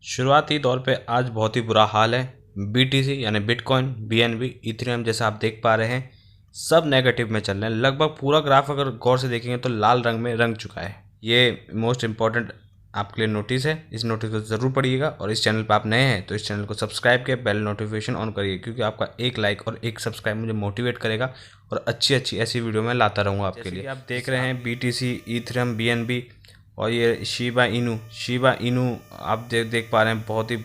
शुरुआती दौर पे आज बहुत ही बुरा हाल है। बीटीसी यानी बिटकॉइन, बीएनबी, इथेरियम जैसा आप देख पा रहे हैं, सब नेगेटिव में चल रहे हैं। लगभग पूरा ग्राफ अगर गौर से देखेंगे तो लाल रंग में रंग चुका है। ये मोस्ट इंपॉर्टेंट आपके लिए नोटिस है। इस नोटिस को ज़रूर पढ़िएगा और इस चैनल पर आप नए हैं तो इस चैनल को सब्सक्राइब के बेल नोटिफिकेशन ऑन करिए, क्योंकि आपका एक लाइक और एक सब्सक्राइब मुझे मोटिवेट करेगा और अच्छी अच्छी ऐसी वीडियो मैं लाता रहूँगा आपके लिए। आप देख रहे हैं बीटीसी, इथेरियम, बीएनबी और ये शिबा इनू आप देख पा रहे हैं, बहुत ही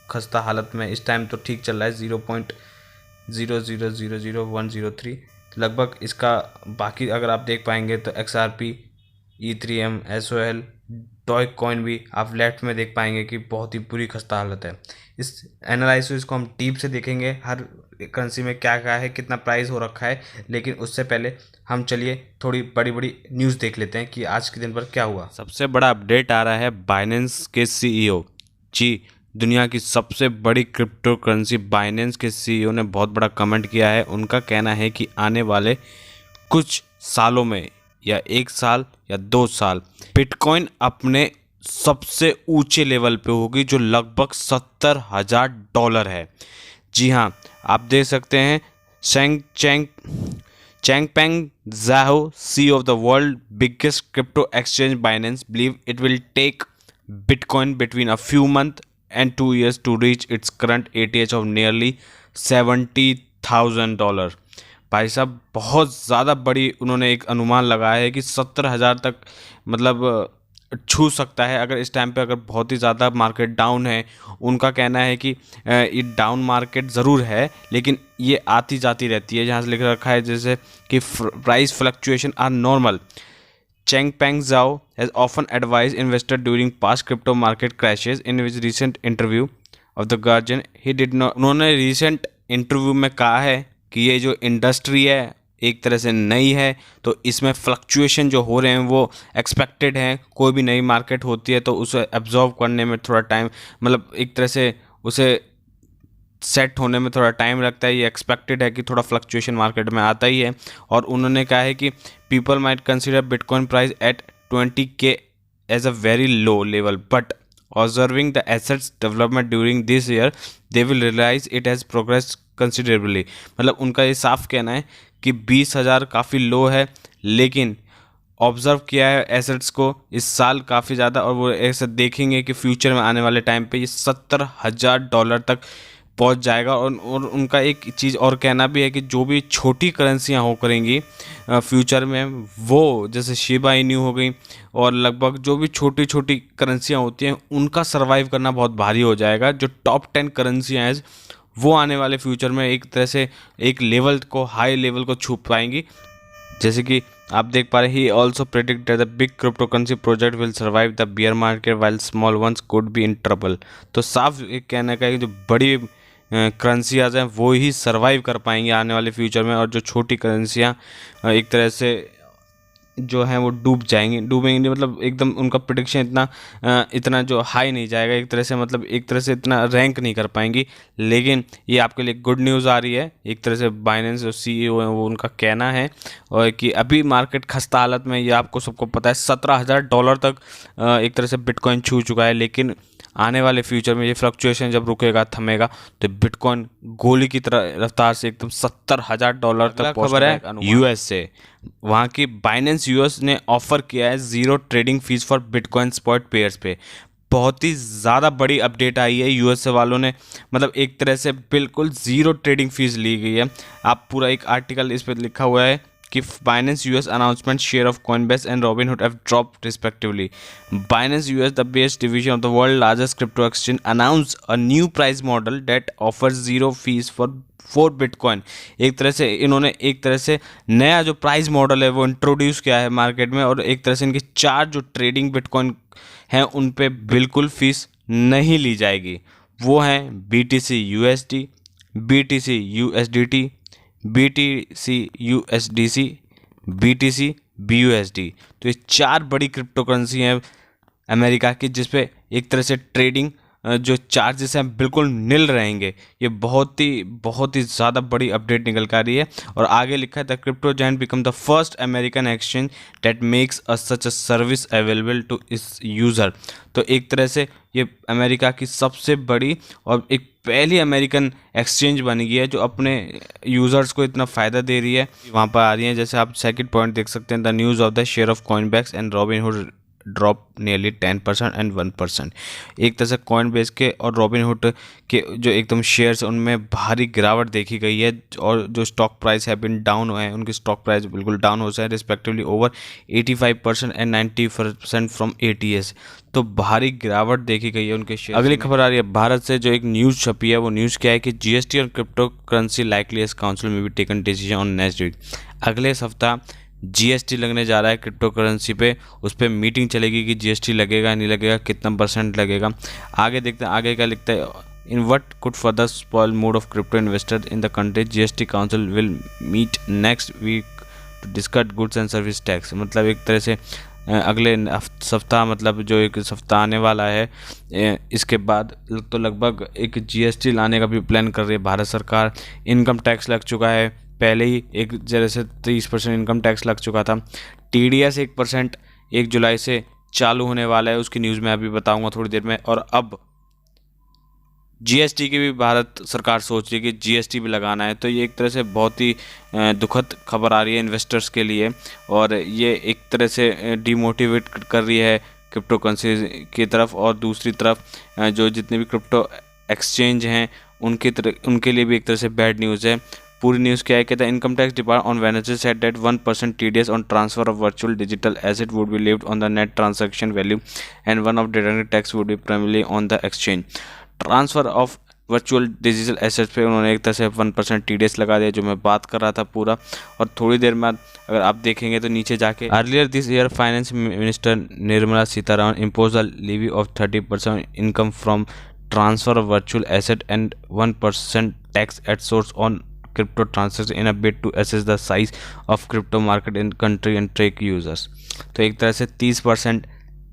खस्ता हालत में। इस टाइम तो ठीक चल रहा है, 0.0000103 लगभग इसका। बाकी अगर आप देख पाएंगे तो XRP, Ethereum, SOL, Dogecoin भी आप लेफ्ट में देख पाएंगे कि बहुत ही बुरी खस्ता हालत है। इस एनालिसिस को हम डीप से देखेंगे, हर करेंसी में क्या क्या है, कितना प्राइस हो रखा है। लेकिन उससे पहले हम चलिए थोड़ी बड़ी बड़ी न्यूज़ देख लेते हैं कि आज के दिन पर क्या हुआ। सबसे बड़ा अपडेट आ रहा है बाइनेंस के CEO जी, दुनिया की सबसे बड़ी क्रिप्टो करेंसी बाइनेंस के CEO ने बहुत बड़ा कमेंट किया है। उनका कहना है कि आने वाले कुछ सालों में या 1 साल या 2 साल बिटकॉइन अपने सबसे ऊंचे लेवल पे होगी, जो लगभग $70,000 है। जी हाँ, आप देख सकते हैं Changpeng Zhao, CEO of the world biggest crypto exchange Binance, believe it will take Bitcoin between a few months and 2 years to reach its current ATH of nearly $70,000। भाई साहब, बहुत ज़्यादा बड़ी उन्होंने एक अनुमान लगाया है कि 70,000 तक मतलब छू सकता है। अगर इस टाइम पे अगर बहुत ही ज़्यादा मार्केट डाउन है, उनका कहना है कि ये डाउन मार्केट ज़रूर है लेकिन ये आती जाती रहती है। जहाँ से लिख रखा है जैसे कि price fluctuation are normal. Changpeng Zhao has often advised investors during past crypto market crashes. In his recent interview of The Guardian, he did not। उन्होंने रिसेंट इंटरव्यू में कहा है कि ये जो इंडस्ट्री है एक तरह से नई है, तो इसमें फ्लक्चुएशन जो हो रहे हैं वो एक्सपेक्टेड हैं। कोई भी नई मार्केट होती है तो उसे एब्जॉर्व करने में थोड़ा टाइम, मतलब एक तरह से उसे सेट होने में थोड़ा टाइम लगता है। ये एक्सपेक्टेड है कि थोड़ा फ्लक्चुएशन मार्केट में आता ही है। और उन्होंने कहा है कि people might consider bitcoin price at 20K as a very low level, but observing the assets development during this year they will realize it has progress considerably. मतलब उनका ये साफ कहना है कि 20,000 काफ़ी लो है, लेकिन ऑब्ज़र्व किया है एसेट्स को इस साल काफ़ी ज़्यादा, और वो ऐसे देखेंगे कि फ्यूचर में आने वाले टाइम पे ये $70,000 तक पहुंच जाएगा। और उनका एक चीज़ और कहना भी है कि जो भी छोटी करेंसियां हो करेंगी फ्यूचर में, वो जैसे शिबा इनू हो गई और लगभग जो भी छोटी छोटी करेंसियां होती हैं, उनका सर्वाइव करना बहुत भारी हो जाएगा। जो टॉप 10 करेंसियाँ हैं वो आने वाले फ्यूचर में एक तरह से एक लेवल को, हाई लेवल को छू पाएंगी। जैसे कि आप देख पा रहे हैं, he also predict that the big crypto currency project will survive the beer market while small once could be in trouble. तो साफ एक कहने का है कि जो बड़ी करेंसियाँ हैं वो ही सर्वाइव कर पाएंगी आने वाले फ्यूचर में, और जो छोटी करेंसियाँ एक तरह से जो हैं वो डूबेंगी मतलब एकदम उनका प्रेडिक्शन इतना जो हाई नहीं जाएगा, एक तरह से मतलब एक तरह से इतना रैंक नहीं कर पाएंगी। लेकिन ये आपके लिए गुड न्यूज़ आ रही है। एक तरह से बाइनेंस जो CEO है वो उनका कहना है और कि अभी मार्केट खस्ता हालत में, ये आपको सबको पता है, $17,000 तक एक तरह से बिटकॉइन छू चुका है। लेकिन आने वाले फ्यूचर में ये फ्लक्चुएशन जब रुकेगा, थमेगा, तो बिटकॉइन गोली की तरह रफ्तार से एकदम $70,000 तक खबर है US से। वहाँ की बाइनेंस US ने ऑफर किया है 0 trading fees for bitcoin spot pairs पे। बहुत ही ज़्यादा बड़ी अपडेट आई है US वालों ने, मतलब एक तरह से बिल्कुल 0 ट्रेडिंग फीस ली गई है। आप पूरा एक आर्टिकल इस पर लिखा हुआ है कि Binance US announcement share of Coinbase and Robinhood have dropped respectively. Binance US, the base division of the world's largest crypto exchange, announced a new price model that offers 0 fees for Bitcoin। एक तरह से इन्होंने एक तरह से नया जो price model है वो इंट्रोड्यूस किया है मार्केट में, और एक तरह से इनके 4 जो ट्रेडिंग बिटकॉइन हैं उन पे बिल्कुल फीस नहीं ली जाएगी। वो हैं BTC USD, BTC USDT, BTC USDC, BTC BUSD। तो ये 4 बड़ी क्रिप्टो करेंसी हैं अमेरिका की, जिस पे एक तरह से ट्रेडिंग जो चार्जेस हैं बिल्कुल निल रहेंगे। ये बहुत ही ज़्यादा बड़ी अपडेट निकल कर आ रही है। और आगे लिखा है the crypto giant become the first American exchange that makes such a service available to its user. तो एक तरह से ये अमेरिका की सबसे बड़ी और एक पहली अमेरिकन एक्सचेंज बन गई है जो अपने यूज़र्स को इतना फ़ायदा दे रही है। वहाँ पर आ रही है, जैसे आप सेकंड पॉइंट देख सकते हैं, the news of the share of Coinbase and Robinhood drop nearly 10% and 1%। एक तरह से कॉइनबेस के और रॉबिनहुड के जो एकदम शेयर्स उनमें भारी गिरावट देखी गई है, और जो स्टॉक प्राइस है बिन डाउन हुए हैं, उनके स्टॉक प्राइस बिल्कुल डाउन हो जाए respectively over 85% and 90% from ATS। तो भारी गिरावट देखी गई है उनके शेयर। अगली खबर आ रही है भारत से, जो एक न्यूज़ छपी है। वो न्यूज़ क्या है कि GST और crypto currency likely as council में भी taken decision on next week. अगले सप्ताह GST लगने जा रहा है क्रिप्टो करेंसी पे। उस पर मीटिंग चलेगी कि GST लगेगा नहीं लगेगा, कितना % लगेगा। आगे देखते हैं आगे क्या लिखता है। In what could further spoil mood of crypto investor in the country, GST council will meet next week to discuss goods and service tax. मतलब एक तरह से अगले सप्ताह, मतलब जो एक सप्ताह आने वाला है, इसके बाद तो लगभग एक GST लाने का भी प्लान कर रही है भारत सरकार। इनकम टैक्स लग चुका है पहले ही, एक जगह से 30% इनकम टैक्स लग चुका था। TDS 1% 1 जुलाई से चालू होने वाला है, उसकी न्यूज़ मैं अभी बताऊंगा थोड़ी देर में। और अब GST की भी भारत सरकार सोच रही है कि GST भी लगाना है। तो ये एक तरह से बहुत ही दुखद खबर आ रही है इन्वेस्टर्स के लिए, और ये एक तरह से डिमोटिवेट कर रही है क्रिप्टो करेंसी की तरफ। और दूसरी तरफ जो जितने भी क्रिप्टो एक्सचेंज हैं उनके लिए भी एक तरह से बैड न्यूज़ है। पूरी न्यूज़ क्या है कि the income tax department on Wednesday said that 1% TDS on transfer of virtual digital asset would be levied on the net transaction value and one of deducted tax would be primarily on the exchange. Transfer of virtual digital assets पे उन्होंने एक तरह से 1% TDS लगा दिया, जो मैं बात कर रहा था पूरा। और थोड़ी देर बाद अगर आप देखेंगे तो नीचे जाके earlier this year finance minister Nirmala Sitharaman impose a levy of 30% income from transfer of virtual asset and 1% tax at source on crypto transactions in a bid to assess the size of crypto market in country and track users। तो एक तरह से 30%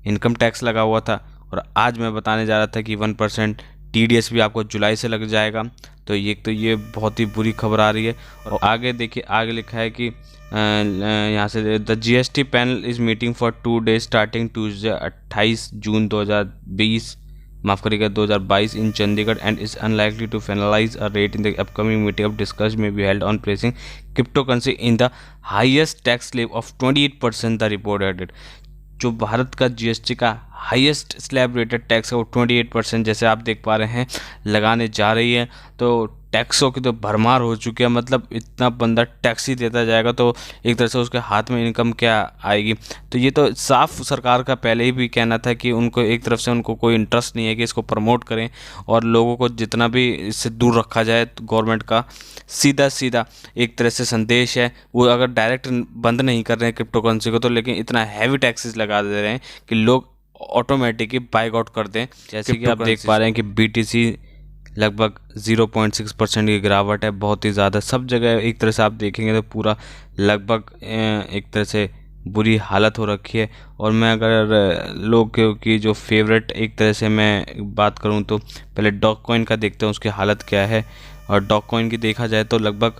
income tax लगा हुआ था, और आज मैं बताने जा रहा था कि 1% TDS भी आपको जुलाई से लग जाएगा। तो ये बहुत ही बुरी खबर आ रही है। और आगे देखिए, आगे लिखा है कि यहाँ से the GST panel is meeting for 2 days starting Tuesday 28 June 2020 माफ़ करिएगा 2022 in Chandigarh and is unlikely to finalize a rate in the upcoming meeting of discuss may be held on placing cryptocurrency in the highest tax slab of 28%। The report added, जो भारत का GST का highest slab rated tax है वो 28%, जैसे आप देख पा रहे हैं, लगाने जा रही है। तो टैक्सों की तो भरमार हो चुकी है, मतलब इतना बंदा टैक्स ही देता जाएगा तो एक तरह से उसके हाथ में इनकम क्या आएगी। तो ये तो साफ सरकार का पहले ही भी कहना था कि उनको एक तरफ से उनको कोई इंटरेस्ट नहीं है कि इसको प्रमोट करें, और लोगों को जितना भी इससे दूर रखा जाए। तो गवर्नमेंट का सीधा एक तरह से संदेश है, वो अगर डायरेक्ट बंद नहीं कर रहे हैं क्रिप्टो करेंसी को, तो लेकिन इतना हैवी टैक्सेस लगा दे रहे हैं कि लोग ऑटोमेटिकली बाइक आउट कर दें। जैसे कि आप देख पा रहे हैं कि BTC लगभग 0.6% की गिरावट है, बहुत ही ज़्यादा सब जगह। एक तरह से आप देखेंगे तो पूरा लगभग एक तरह से बुरी हालत हो रखी है। और मैं अगर लोग की जो फेवरेट एक तरह से मैं बात करूं तो पहले डॉग कॉइन का देखते हैं उसकी हालत क्या है। और डॉग कॉइन की देखा जाए तो लगभग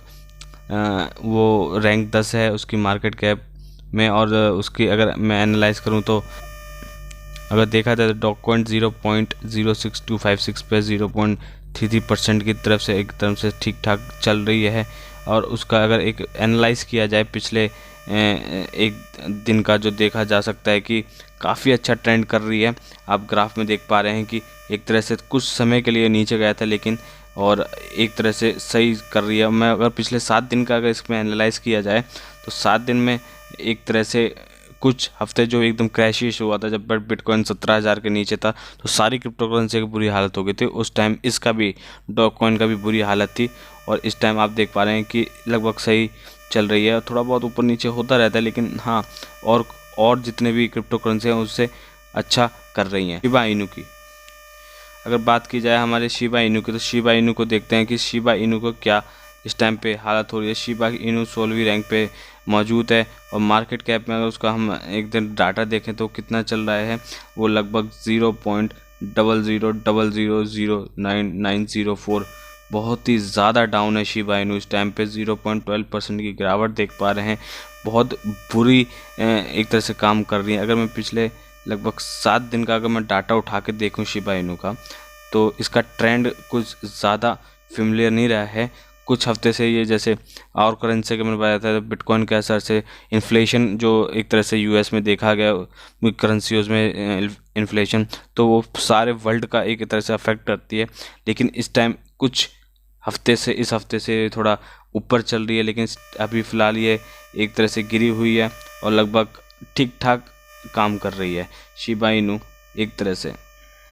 वो रैंक 10 है उसकी मार्केट कैप में, और उसकी अगर मैं एनालाइज करूं तो अगर देखा जाए तो डॉग कॉइन 0.06256 पे 0.33% की तरफ से एक तरफ से ठीक ठाक चल रही है। और उसका अगर एक एनालाइज किया जाए पिछले एक दिन का, जो देखा जा सकता है कि काफ़ी अच्छा ट्रेंड कर रही है। आप ग्राफ में देख पा रहे हैं कि एक तरह से कुछ समय के लिए नीचे गया था, लेकिन और एक तरह से सही कर रही है। मैं अगर पिछले 7 दिन का अगर इसमें एनालाइज किया जाए तो 7 दिन में एक तरह से कुछ हफ्ते जो एकदम क्रैशिश हुआ था, जब बिटकॉइन 17,000 के नीचे था, तो सारी क्रिप्टो करेंसी की बुरी हालत हो गई थी। उस टाइम इसका भी, डॉग कॉइन का भी बुरी हालत थी। और इस टाइम आप देख पा रहे हैं कि लगभग सही चल रही है। थोड़ा बहुत ऊपर नीचे होता रहता है, लेकिन हाँ, और जितने भी क्रिप्टो करेंसी हैं उससे अच्छा कर रही हैं। शिबा इनू की अगर बात की जाए हमारे शिबा इनू की, तो शिबा इनू को देखते हैं कि शिबा इनू को क्या इस टाइम पे हालत हो रही है। शिबा इनू 16वीं रैंक पे मौजूद है, और मार्केट कैप में अगर उसका हम एक दिन डाटा देखें तो कितना चल रहा है, वो लगभग 0000090904 बहुत ही ज़्यादा डाउन है शिबा इनू इस टाइम पे। 0.12% की गिरावट देख पा रहे हैं। बहुत बुरी एक तरह से काम कर रही है। अगर मैं पिछले लगभग 7 दिन का अगर मैं डाटा उठा के देखूँ शिबा इनू का, तो इसका ट्रेंड कुछ ज़्यादा फेमिलियर नहीं रहा है। कुछ हफ्ते से ये जैसे और करेंसी का मैंने बताया था, बिटकॉइन के असर से इन्फ्लेशन जो एक तरह से यूएस में देखा गया करेंसीज में इन्फ्लेशन, तो वो सारे वर्ल्ड का एक तरह से अफेक्ट करती है। लेकिन इस टाइम कुछ हफ्ते से इस हफ्ते से थोड़ा ऊपर चल रही है, लेकिन अभी फ़िलहाल ये एक तरह से गिरी हुई है और लगभग ठीक ठाक काम कर रही है शिबा इनू एक तरह से।